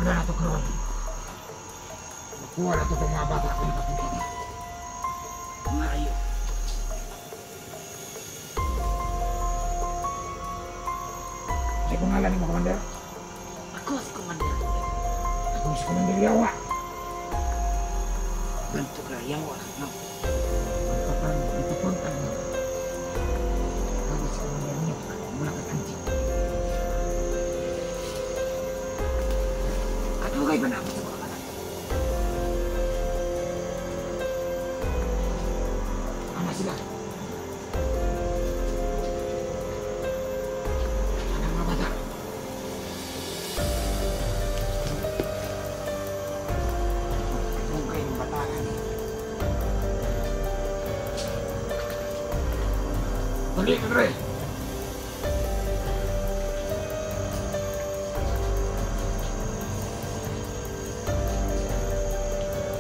Ada na to karon. Nakuha na to itong mga bata ko ng katumpag. Maayo. Sa pangalan mo, Commander? Ako si Commander. Ako si Commander Yawa. Ganito ka, yawa. No? Itupuntan mo. Ako si Commander niyo. Mula ka kanji. Katugay ba na ako sa mga kanan? Ama sila. Anang mga bata. Katugay ng bataan. Dali, Andre.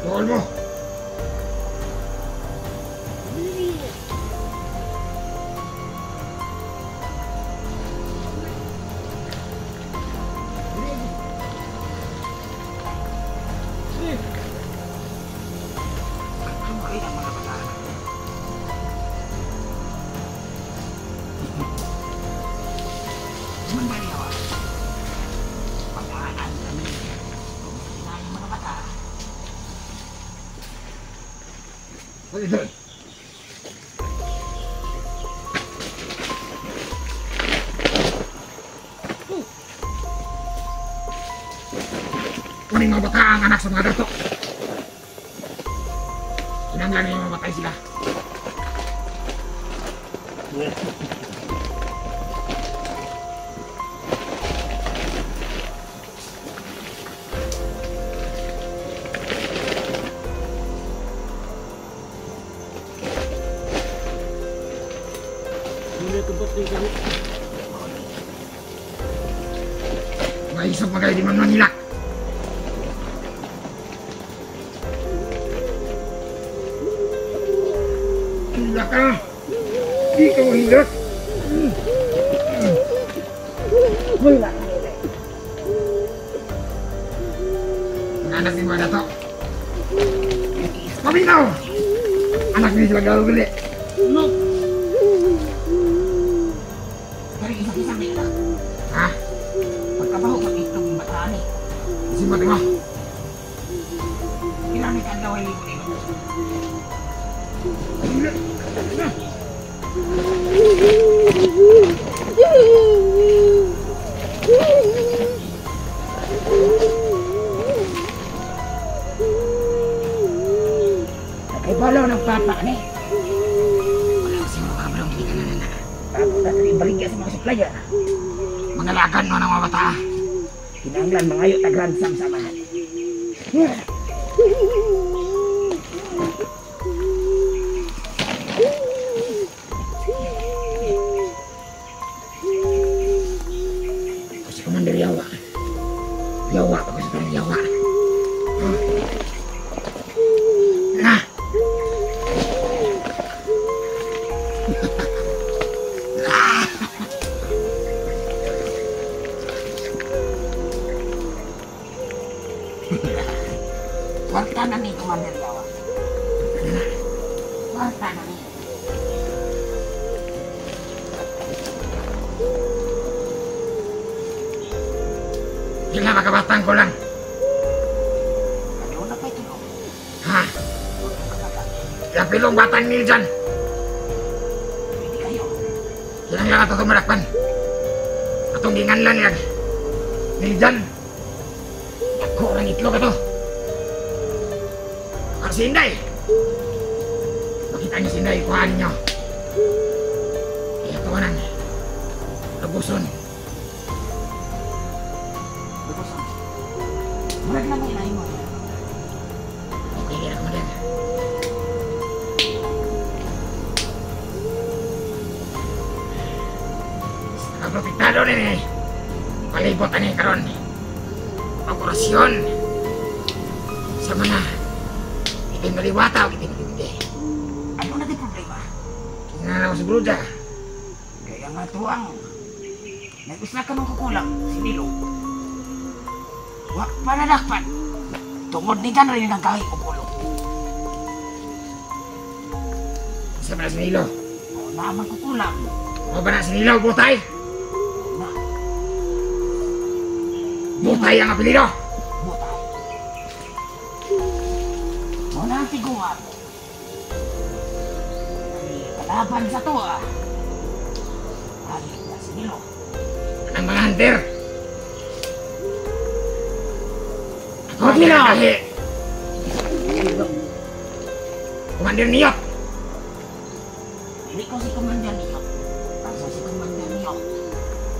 Bawal mo. Katugay ng mga bataan. Commander yawa. Pagdaanan kami. Kung sila yung mga bata. Dali, dali. Kuning mga bata ang anak sa mga dato. Kinanglan niyo mamatay sila. Maisap magay di man Manila. Hila ka. Di ka mahilak. Wala ka nila. Ang anak ni mga dato. Paminaw! Anak ni sila gawag ulit. No! Pero isa-isa nila. Ha? Pagkabaho ka itong bataan eh. Simbat mo. Kailangan ka daw ay libo-libo. Hila. Nakibalaw ng papa ni. Wala kasi mga kablong hindi ka na. Bago na rin baligya sa mga supplier. Mangalagan mo ng mga bata. Kinanglan mangayo tagran sam-samahan. Ako si Commander Yawa. Yawa ako si Commander Yawa. Na! Warta na ni Commander Yawa. Warta na ni. Kailan makabatang ko lang. Ayaw na pa ito. Ha? Yung pilong batang nil dyan. Pwede kayo. Kailan lang ito tumalakpan. Atong ginganlan yan. Nil dyan. Ako orang itlog ito. Ang si Inday. Makita niyo si Inday, kuhaan niyo. Kaya kawanan. Lubuson. Lubusan. Murag na may lahi mo. Okay, kaya ako din. Nakaprotektado rin eh. Palibot ani karon. Operasyon. Sa mga itin maliwata o itin hindi. Ano na di problema? Kinala ko si Bruda. Kaya nga tuwang. Nag-usla ka nung kukulang, si Nilo. Wa panadakpan. Tungod ni kan rin ang kahit upulo. Sa ba na sinilo? O naman ko kulang. O ba na sinilo, Butay? Na, Butay ang apelido. butay. O na ang tiguan. Kalaban sa to ah. Ay, nasinilo. Ang mga hunter. Ako ang Hindi na. pinakahi. Commander Niyok. Hindi ko si Commander niyo. Kaso si Commander niyo.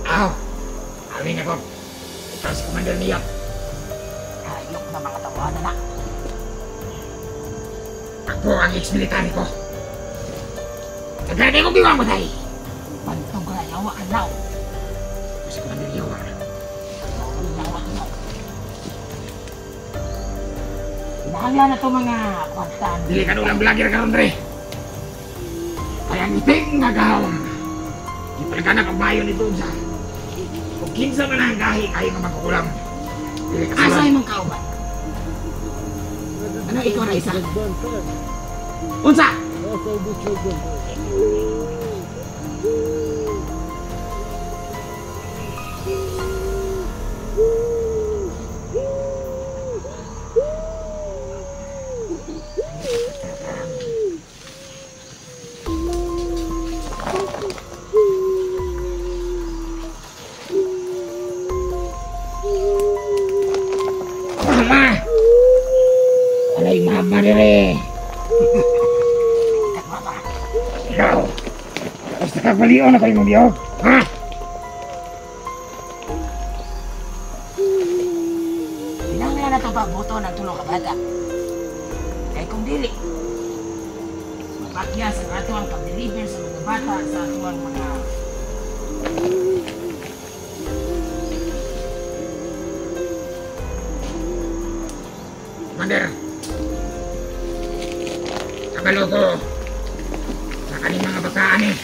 Aw, awin ako. Ikaw si Commander Niyok. Hayok na mga tawanan na. Ako ang ex-military ko. Naglalagay ko biwang mo tayo. Bantong ko na yawa ka now. Ako si Commander Niyok. Yawa ka now. Hinahangla na to mga kwantan. Dili ka ulang vlogger ka ron, Dre. Kaya ngiting nga gahom. Ipalga na kabayo ni Tugsa. Kung kinsa man ang gahi kayo nga magkukulam. Dili ka Asa sila. imong kauban? Ano ikaw na isa? Unsa? Mama! Alay, mama dire. Tagmama. Ikaw. Basta kagbaliw na kayo mong biyog. Ha? Hinahangla na to pagbuto ng tulong ka bata. Kaya kung dili, mapakya sa ato ang pag-deliver sa mga bata sa ato ang mga Commander. Kabalo ko. Sa kaning mga bataan eh.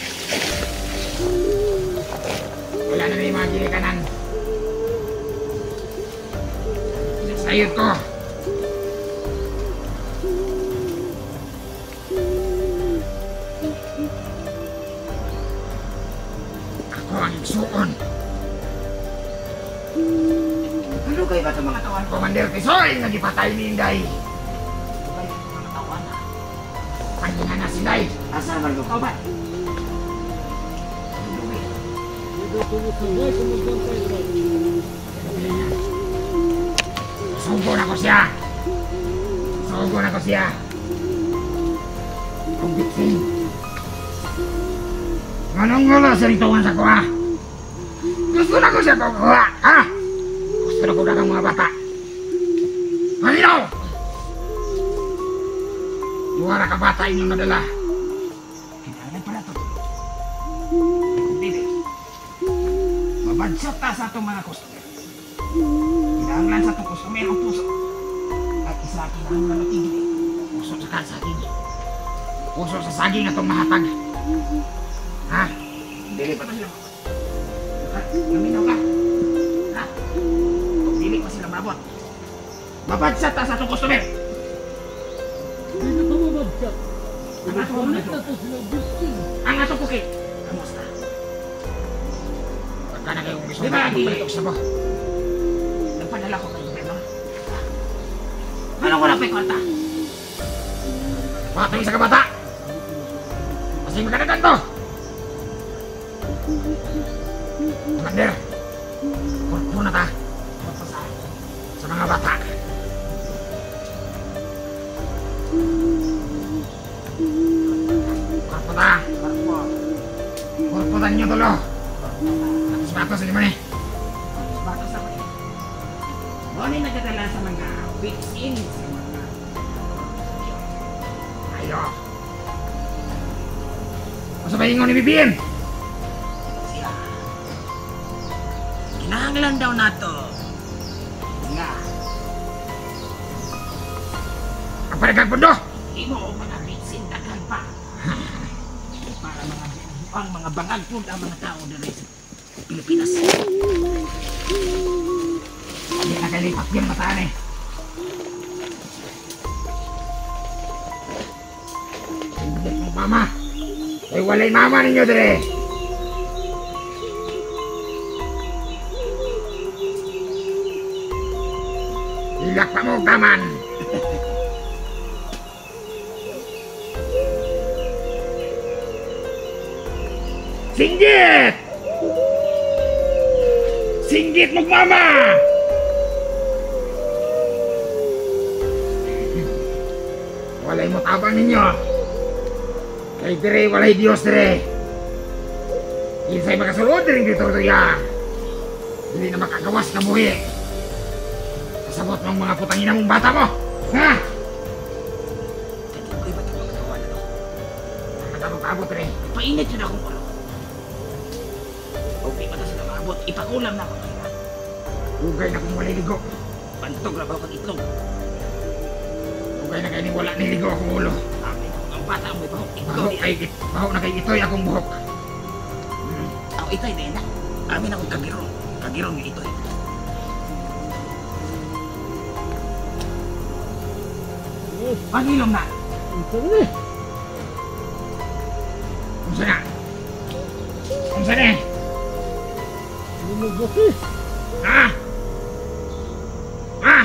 Wala na may mga ginikanan. Sayot ko. Ako ang igsuon. ano kayo ba ito mga tawan? Commander Tisoy nga gipatay ni Inday. Ano kayo ito mga tawan? Kanina na si Inday. Asa naman ko kauban? Sugo na ko siya. Sugo na ko siya. Kung bitsin. Anong wala sa rituan sa kuha? Gusto na ko siya kukuha, ha? Gusto na ko na ng mga bata. Malinaw! Luwara ka bata inyong nadala. Kailangan pala ito. Kung dili, mabadsot ta sa itong mga customer. Kailangan sa itong customer ang puso. At isa kailangan na tigil. Puso sa kalsaging. Puso sa saging na itong mahatag. Ha? Dili pa na sila. Naminaw ka. Ha? Kung dili pa sila mabot. Mabadsot ta sa itong customer. Ang atong mga ito. Ang atong bukid. Kamusta? Pagka na kayong gusto Di ba, di- balitok sa mo. Nagpadala ko kay gobyerno. Ano ko na pa kwarta? Patay sa kabata! Kasi magkanagan to! Commander! Kurpo na ta Magpasahan. sa mga bata. Kurpo ta! Karpo. Kurpo ta ninyo tulo! Tapos bato sa lima ni. Bata sa mga. Bonnie nagdadala sa mga fix-in sa mga Ayo! Masa ba ingon ni Bibian? sila. Kinahanglan daw nato. Nga, Ang paragag pundo! imo o mga fix-in daghan pa. Para mga bangag po ang mga tao dito sa Pilipinas. Hindi na nakalipat yung mataan eh. Hindi mo mama. Ay walay mama ninyo dire. Ilak pa mo taman. Singgit! Singgit magmama! Walay mo tabang ninyo. Kay dire, walay Diyos dire. Insay makasulod din dito ya. Hindi na makagawas ka buhi. Kasabot mong mga putangin mong bata mo. Ha? Kaya ko'y ba't ang magagawa na to? Nakatabot-abot rin. Painit yun akong ulo. Okay pa na sila maabot. Ipakulam na ako kaya. Ugay na kung walay ligo. Pantog na ba itlog? Ugay na kayo ni wala niligo akong ulo. Amin ako ang bata ang may bahok. Baho na kay ito'y akong buhok. Ako ito'y na yan. Amin akong kagirong. Kagirong yung ito'y. Pangilom na. Kung sana? Kung sana? Ha? Ha?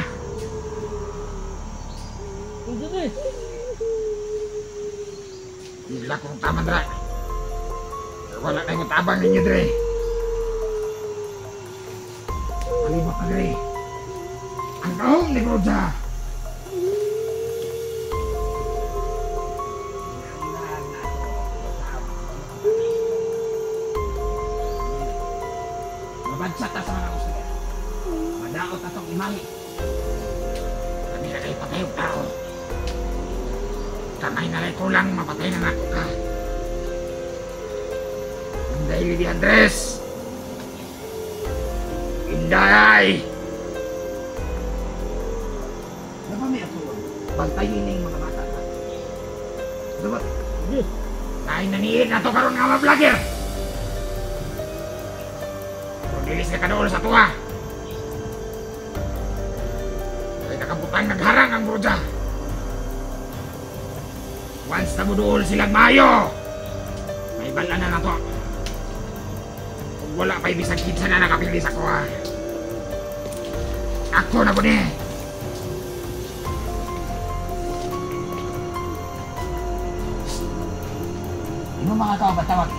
Bila kong tama dra. Wala na yung tabang ninyo dre. Palibot na dre. Ang kahong ni Roja. Mabadsat na sa mga kusaya. Madaot na itong imahe. Kami na kayo patay yung tao. Kamay na lang kulang, mapatay na nga ka. Inday Lili Andres. Inday! Ano ba may atuon? Bantayin na yung mga bata. Dapat. Kain na niit na to karon nga mga vlogger. Kung dilis ka doon sa tuwa. Kaya nakabutang nagharang ang broja. Once na budool silang mayo, may bala na to. Kung wala pa ibisag kitsa na nakapili sa kuha. Ako na po ni. Ano mga tao ba tawag?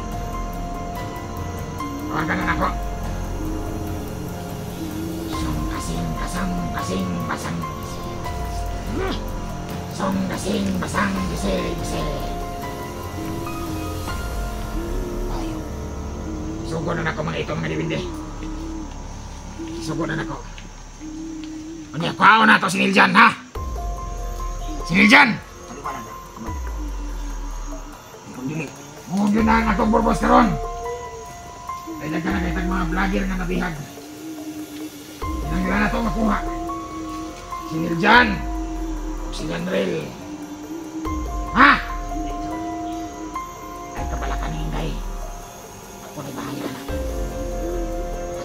Tawagan na ako. Song kasing basang Song kasing basang gise. Ayaw. Sugo na nako mga ito mga dibindi. Sugo na nako. Ano yung kwao na to si Niljan ha? Si Niljan! Taliwanan na. Kaman. Ikong dili. Mungkin na ang atong burbos karon. Ay nagka na kaitang mga vlogger nga nabihag. Inangila na to makuha. Si Niljan. Si Janrel. Ha? Ay kabala ka ni Inday. Ako na bahala na.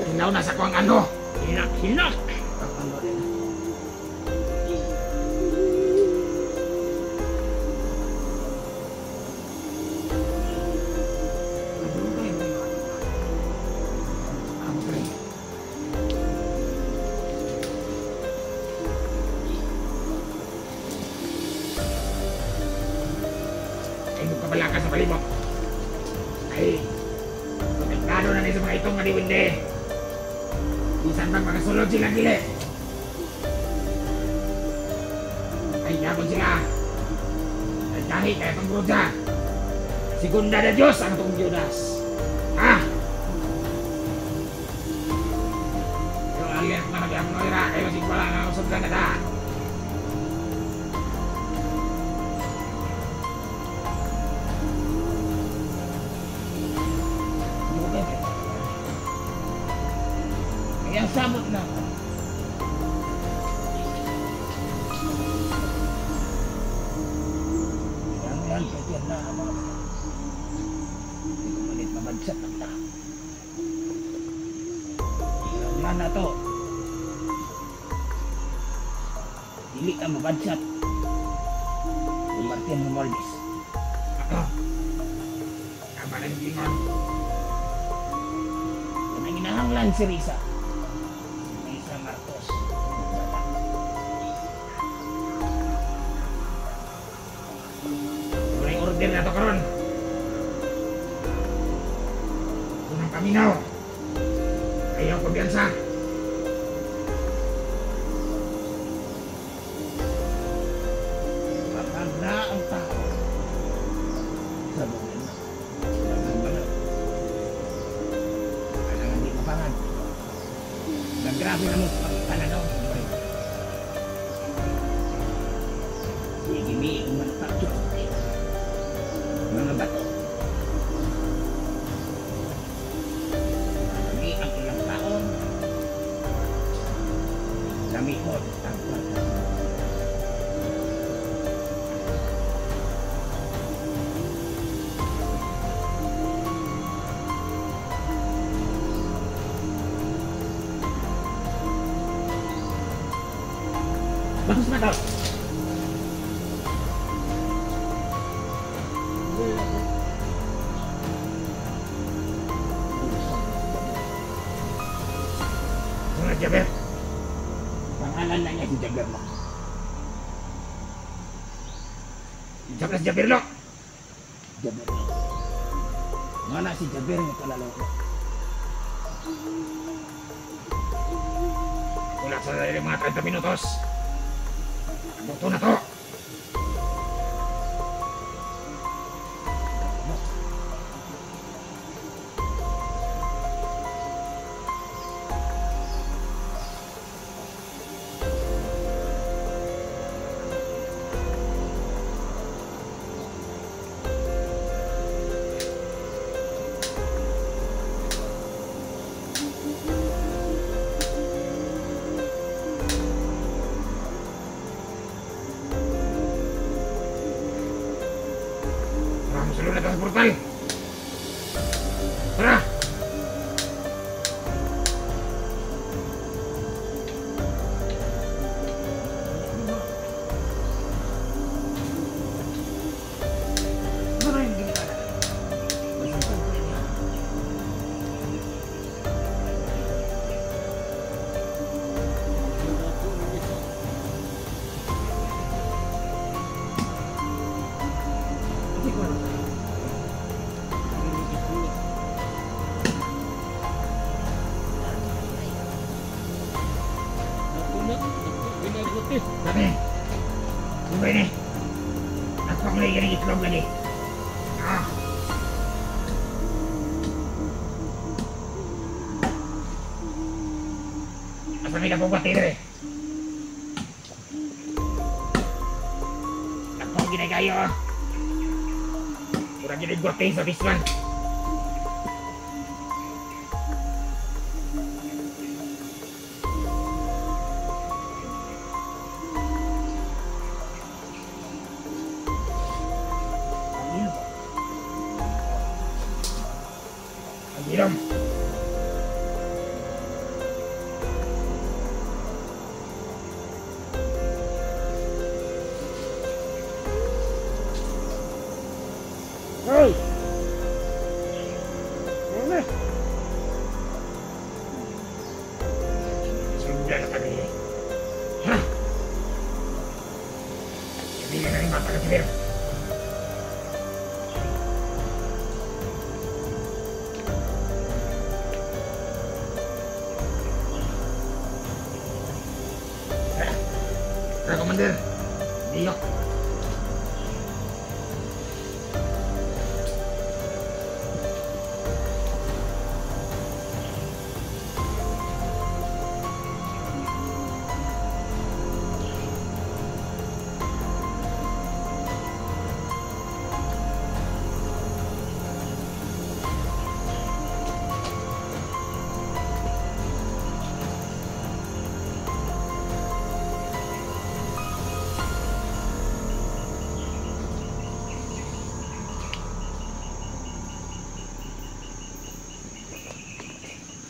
Hilaw na sa kuwang ano. Hinak! Ano rin. Nadugay mo yung mga tao. Ako pre. Ay kabala ka sa palibot. Ay. Konektado na sa mga itong maliwindi. Bisan bang makasulod silang gili. Ay yakon sila. Ay kahit kaya itong broja. Segunda na Diyos ang itong Judas. Ha? Pero alien na mag-iam no ira. Kayo sigwala na usod ka na da. Kaya sabot na. Yan, kaya na ang mga bata. Hindi ko malit mabadsat ang tao. Yan na to. Dili ka mabadsat. Kung Martin Romualdez. Ako. Tama na yung lingon. Kung ang inahanglan si Risa. Risa Marcos. Wala yung order na to karon. Unang paminaw. Ayaw kumpiyansa. Kapag na ang tao sa buwan na. Kailangan di mapangan. Naggrabe na mo sa pananaw. Sige, may manufacture. Mga bato. Kami ang ilang taon. Kami ko ang kwarta. Bagus na daw. Mga Jaber. Pangalan na niya si Jaberlo. Jablas Jaberlo. Jaberlo. Mana si Jaber nga kalaloko. Wala sa mga 30 minutos. Buto na to. Sulod na sa portal. Tara! Ano yung ginagawa? Sabi, sumay ni. Nagpakulay ka ng itlog lagi. Ah. Asa may napagpati rin. Nagpang ginagayo ah. Kurang ginagwarte sa bisman. Hiram. Hey. Mana? Sudah tadi. Hah? Jadi kan ini mata kecil. Komandir, diok.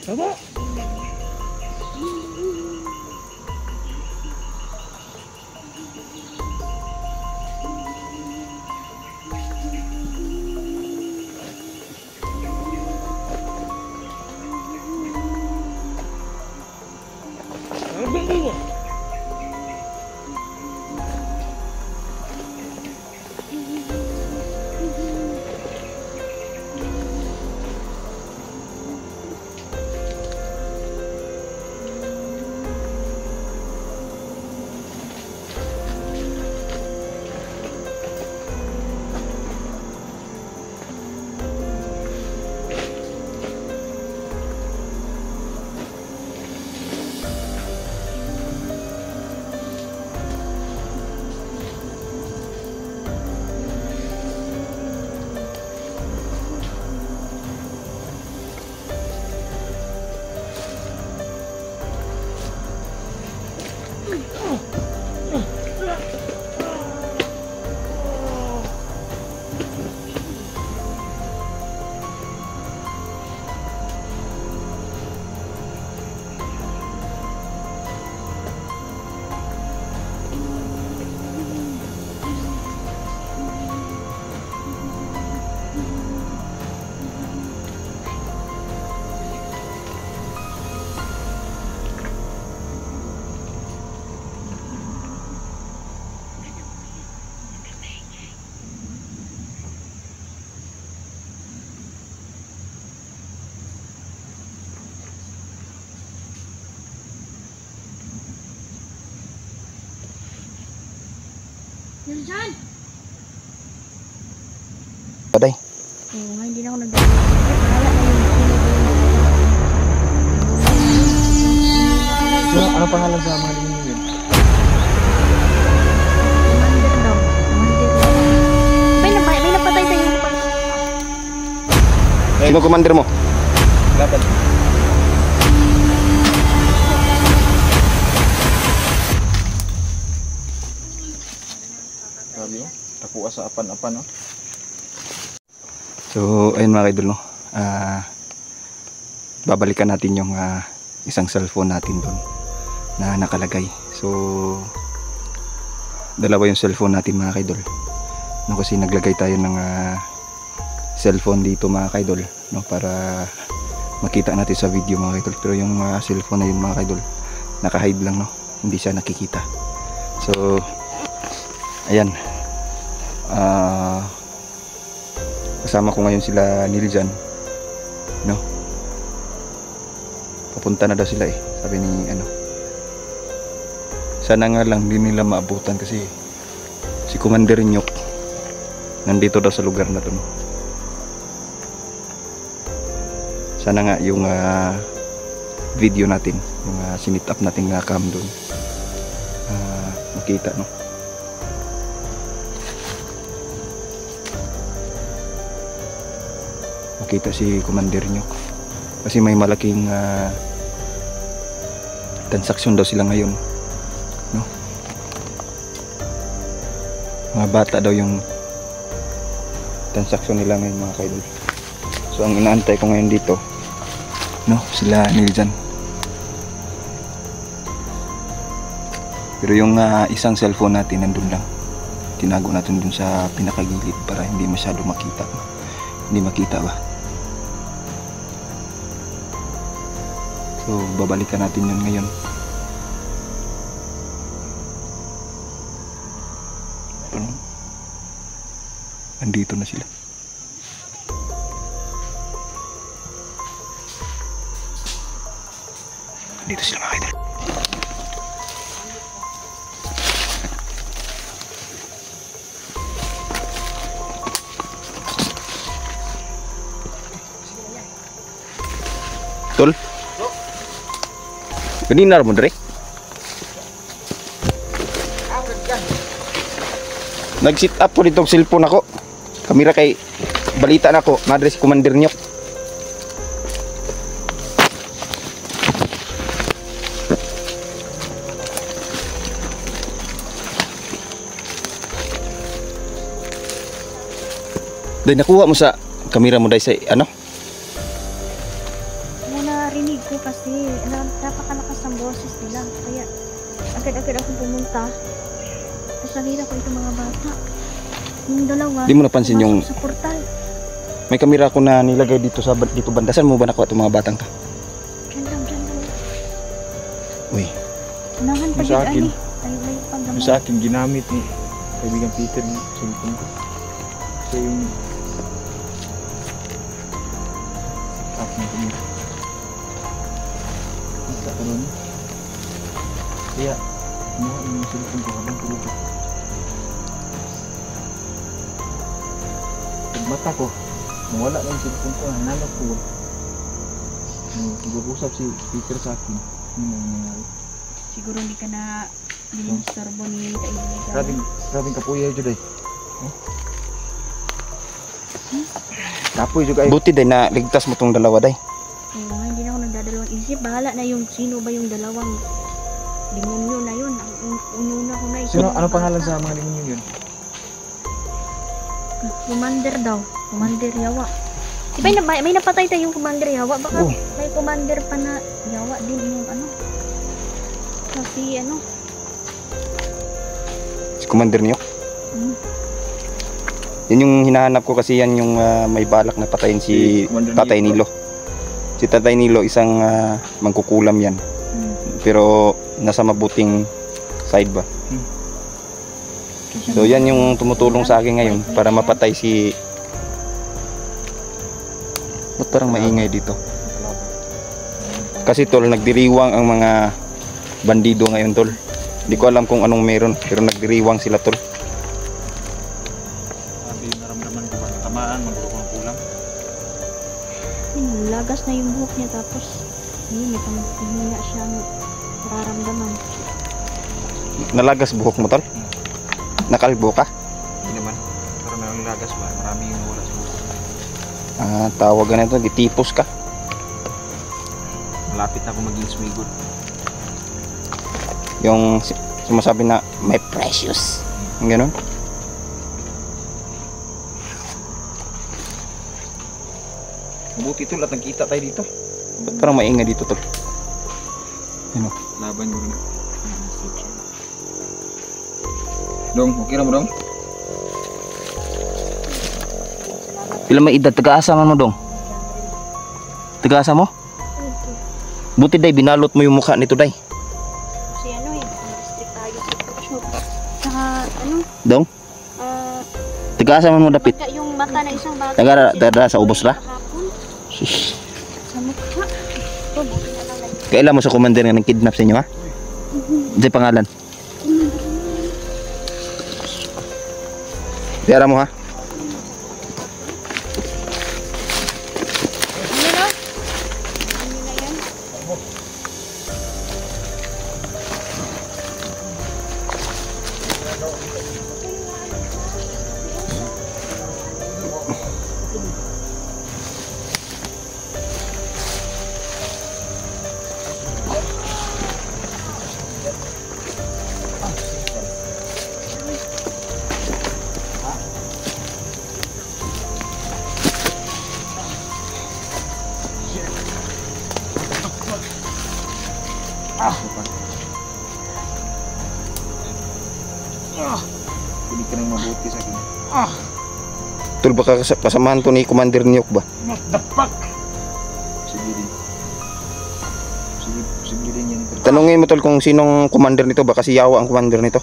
Coba. Niljan! Paday. Oo nga, hindi na ako nagdadala. Bahala na yung Ano pangalan sa mga linya yun? commander daw. Commander. May napatay tayo yung Sino commander mo? Laban. Sabi mo, takuha sa apan-apan, no? So, ayun mga idol, no? Babalikan natin yung isang cellphone natin doon na nakalagay. So, dalawa yung cellphone natin mga idol. No, kasi naglagay tayo ng cellphone dito mga idol, no, para makita natin sa video mga idol. Pero yung cellphone na yun mga idol, naka-hide lang, no? Hindi siya nakikita. So, ayan. Kasama ko ngayon sila Niljan, no? Papunta na daw sila sabi ni ano. Sana nga lang hindi nila maabutan kasi si Commander Nyok nandito daw sa lugar na to, no? Sana nga yung video natin, yung sinit up natin nga cam doon, makita, no? Makita si Commander Nyok kasi may malaking transaksyon daw sila ngayon, no? Mga bata daw yung transaksyon nila ngayon mga kaidol. So ang inaantay ko ngayon dito, no, sila Niljan. Pero yung isang cellphone natin nandun lang, tinago natin dun sa pinakagilid para hindi masyado makita, hindi makita ba. So babalikan natin yun ngayon. Pero andito na sila. Andito sila mga idol. Tol? Kanina mo dire? Nag-sit up ko ditong cellphone ako. Kamera kay balita na ko, na-address si Commander Nyok. Dahil nakuha mo sa kamera mo dahil sa ano? Narinig ko kasi napakalakas ng boses nila. Kaya agad-agad ako pumunta. Tapos nakita ko itong mga bata. Yung dalawa. Di mo napansin yung sa portal. may kamera ko na nilagay dito sa dito banda. Saan mo ba nakuha itong mga batang to? Diyan lang. Uy. Unahan pa Sa dyan akin. ay may paggamay. Sa akin ginamit ni kaibigan Peter yung cellphone ko. Siya yung aking kumita. Sa kanon. Kaya kumuha yung cellphone ko habang tulog ko. Pagmata ko, nawala na yung cellphone ko. Hanap ko. Nag-usap si Peter sa akin. Yun ang nangyari. Siguro hindi ka na dinisturbo ni kaibigan. Grabing kapuya yun eh. Kapoy juga eh. Buti dahil na ligtas mo tong dalawa day. Oo nga, hindi na ako nagdadalawang isip. Bahala na yung sino ba yung dalawang demonyo na yun. Ang ununa ko na Sino, ano pangalan sa mga demonyo yun? Commander daw. Commander Yawa. Diba may napatay tayong Commander Yawa? Baka Oh. may Commander pa na Yawa din yung ano. Kasi ano. Si Commander Nyok. Hmm. Yan yung hinahanap ko kasi yan yung may balak na patayin si Commander Tatay Nyok. Nilo. Si Tatay Nilo isang mangkukulam yan. Pero nasa mabuting side ba. So yan yung tumutulong sa akin ngayon para mapatay si... Ba't parang maingay dito? Kasi tol, nagdiriwang ang mga bandido ngayon tol. Hindi ko alam kung anong meron pero nagdiriwang sila tol. na yung buhok niya, tapos yun, may panghinga siyang nararamdaman. Nalagas buhok mo, tol? Nakalbo ka? Hindi naman. Pero may lagas ba? Marami yung wala sa buko. Tawagan na ito, gitipos ka. Malapit na ako maging smigod. Yung sumasabi na may precious. Yung ganun. Mabuti tol at nagkita tayo dito. Ba't parang maingay dito, tol? Ano? Laban ko rin. Dong, okay na mo dong? Ilang may edad? Taga-asa man mo, dong? Taga-asa mo? Buti, day, binalot mo yung mukha nito, day. Kasi ano eh, strict tayo sa pagkashoot. Saka ano, Dong? Taga-asa man mo, dapit. pagka yung mata na isang bata. Taga sa ubos la? Kahapon, Sus. sa mukha. Ito, buti na lang nag- Kailan mo sa commander nga nag-kidnap sa inyo, ha? Di pangalan. Tiyara mo, ha? Ano na? Ano na yan? Hindi ka nang mabuti sa akin. Tol, baka kasamahan to ni Commander Niyok ba? What the fuck? Sige din. Sige din yan. Tanungin mo, tol, kung sinong commander nito. Baka si Yawa ang commander nito.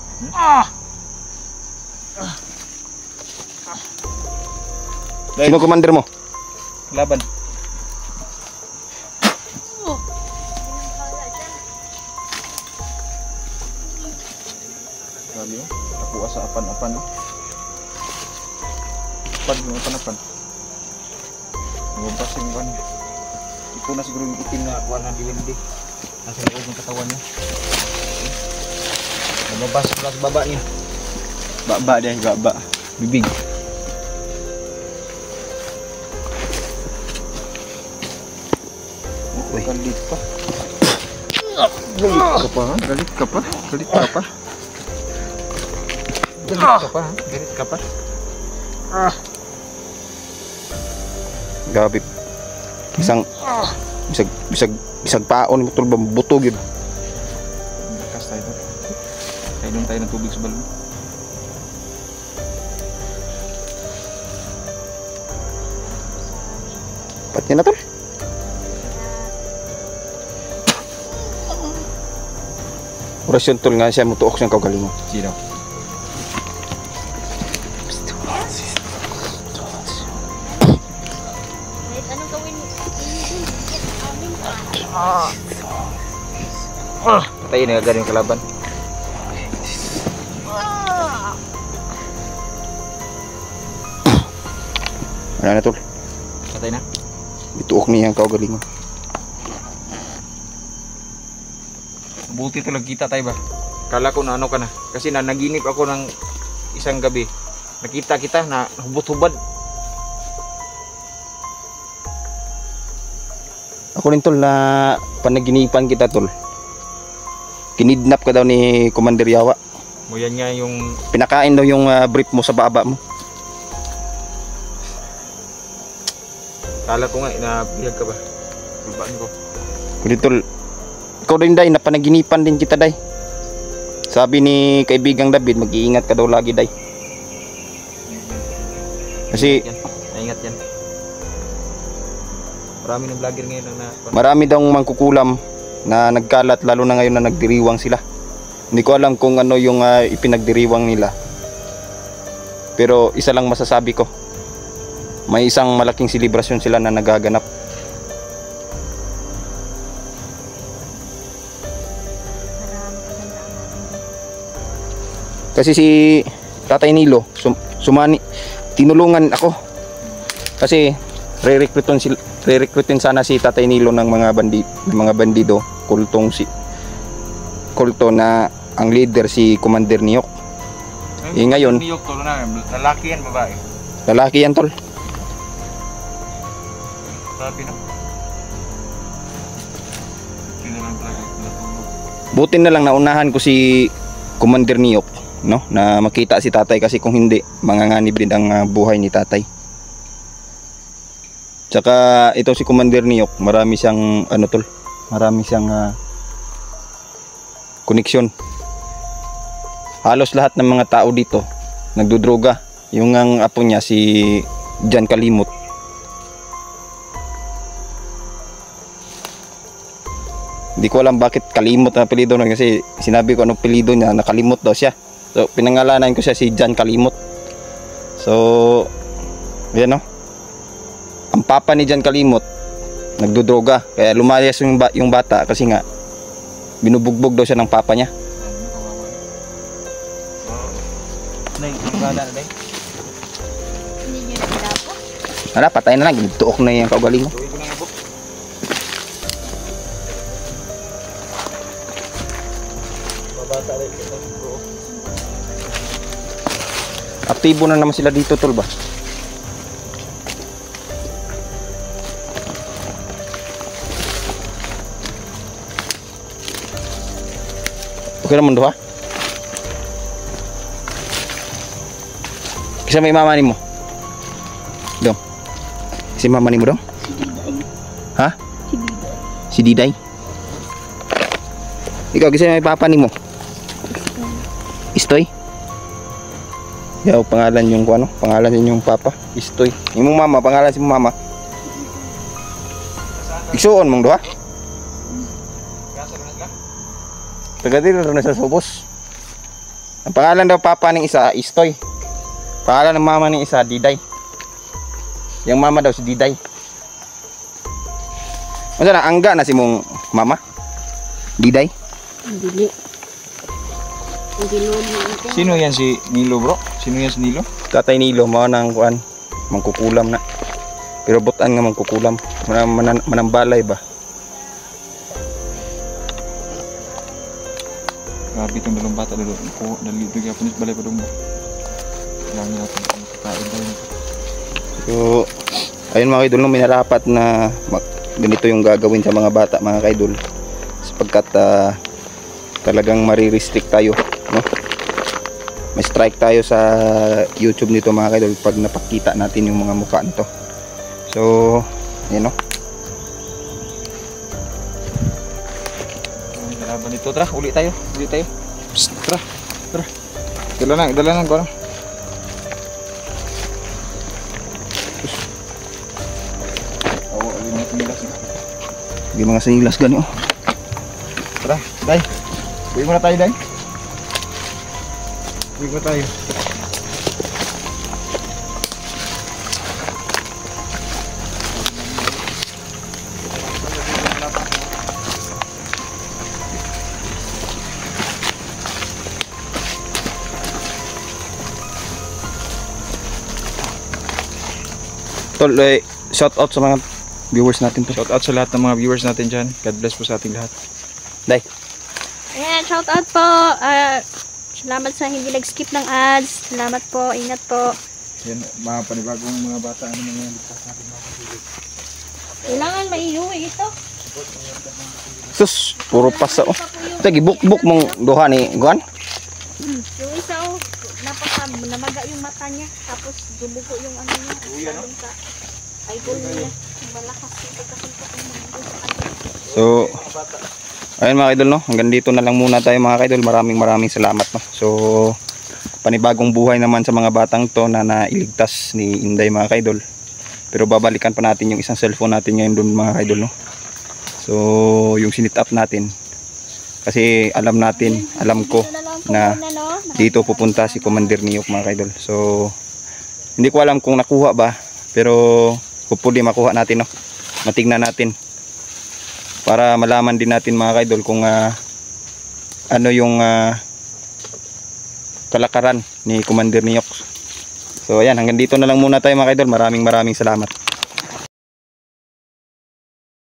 Sino commander mo? Laban. Sabi mo, ako sa apan-apan. Apan mo, apan-apan. Lumabas yung kan. Ito na siguro yung itim na kuha ng dilindi. Nasa loob ng katawan niya. Lumabas sa baba niya. Baba deh, baba. Bibig. Uy. Galit pa. Galit ka pa, ha? Galit ka pa. Galit ka pa. Galit ka pa, ha? Galit ka pa. Gabi. Bisag paon mo, tol, butog yun. Lakas tayo doon. Kainom tayo ng tubig sa balon. Pat niya na, tol. Orasyon, tol, nga siya mutuok siyang kaugalingon. Sino? Kahit anong gawin mo, amin pa. Patayin na agad yung kalaban. Ano na, tol? Patay na. Bituok niya ang kaugalingon. Buti ito kita tayo ba? Kala ko na ano ka na. Kasi naginip ako ng isang gabi. Nakita kita na hubot-hubad. Ako rin, tol, na panaginipan kita, tol. Kinidnap ka daw ni Commander Yawa. Muyan nga yung Pinakain daw yung brief mo sa baba mo. kala ko nga inabihag ka ba? Babaan ko. Kundi, tol, ikaw rin, day, napanaginipan din kita, day. Sabi ni kaibigang David, mag-iingat ka daw lagi, day. Kasi Yan. Naingat yan. Marami ng vlogger ngayon ang marami daw mangkukulam na nagkalat, lalo na ngayon na nagdiriwang sila. Hindi ko alam kung ano yung ipinagdiriwang nila. Pero isa lang masasabi ko, may isang malaking selebrasyon sila na nagaganap. Kasi si Tatay Nilo tinulungan ako. Kasi re-recruitin sana si Tatay Nilo ng mga bandido, kulto na ang leader si Commander Niyok. Ngayon, Niyok tol na, lalaki yan, babae. lalaki yan tol. Sabi no. Sino lang talaga natulog. Buti na lang naunahan ko si Commander Niyok, no, na makita si Tatay, kasi kung hindi manganganib din ang buhay ni Tatay. Tsaka ito si Commander Niyok, marami siyang koneksyon. Halos lahat ng mga tao dito nagdudroga. Yung ang apo niya si John Kalimot. Hindi ko alam bakit Kalimot na apelyido nun, kasi sinabi ko anong apelyido niya, nakalimot daw siya. So pinangalanan ko siya si John Kalimot. So yan no. Ang papa ni John Kalimot nagdudroga, kaya lumayas yung bata kasi nga binubugbog daw siya ng papa niya. Nay, gana na day. Hindi nyo na dapat. Wala, patay na lang, gintuok na yung kaugaling mo. Tuwi ko na nga po. Mabata rin ito. Aktibo na naman sila dito tol ba? Okay naman doon ha? Kasi may mama ni mo? Dong? Si mama ni mo dong? Ha? Si Diday. Ikaw kasi may papa ni mo? Istoy? Yaw, pangalan yung ano? Pangalan yung papa? Istoy. Yung mama, pangalan si mama? Iksuon mong doha? Taga dito na sa Subos. Ang pangalan daw papa ng isa, Istoy. Pangalan ng mama ng isa, Diday. Yung mama daw si Diday. Masa na, angga na si mong mama? Diday? Hindi. Hindi ito. Sino yan si Nilo bro? Sino yan si Nilo? Tatay Nilo, mga nang kuan, mangkukulam na. Pero butan nga mangkukulam. Manambalay ba? Grabe itong dalawang bata dalo. Dalito kaya punis balay pa doon ba? Kailangan natin kakain tayo. So, ayun mga kaidol, no, may narapat na ganito yung gagawin sa mga bata mga kaidol. Sapagkat talagang marirestrict tayo, no? May strike tayo sa YouTube nito mga kaidol pag napakita natin yung mga mukha nito. So, ayun no. Laban dito, tara, uli tayo. Psst, tara. Dala lang ko. Awa, alin na sinilas. Hindi mga sinilas gani oh. Tara, Day. Uwi mo na tayo, Day. Uwi mo tayo. Tol, shout out sa mga viewers natin to. Shout out sa lahat ng mga viewers natin dyan. God bless po sa ating lahat. Day. Ayan, shout out po. Salamat sa hindi nag-skip ng ads. Salamat po. Ingat po. Yan, mga panibagong mga bata. Ano mga ligtas natin mga kapatid. Kailangan maiuwi ito. Sus, puro pasa oh. Tagi buk-buk mong duha ni Guan. Yung isa oh, namaga yung mata niya. Tapos dumugo yung ano niya. Sa eyeball niya. Malakas yung pagkasuntok ng mga sa kanya. So, ayun mga kaidol no, hanggang dito na lang muna tayo mga kaidol. Maraming salamat no. So, panibagong buhay naman sa mga batang to na nailigtas ni Inday mga kaidol. Pero babalikan pa natin yung isang cellphone natin ngayon doon mga kaidol no. So, yung sinit up natin. Kasi alam ko na dito pupunta si Commander Niyok mga kaidol. So, hindi ko alam kung nakuha ba, pero hopefully makuha natin no. Matingnan natin. Para malaman din natin mga kaidol kung ano yung kalakaran ni Commander Niyok. So ayan, hanggang dito na lang muna tayo mga kaidol. Maraming salamat.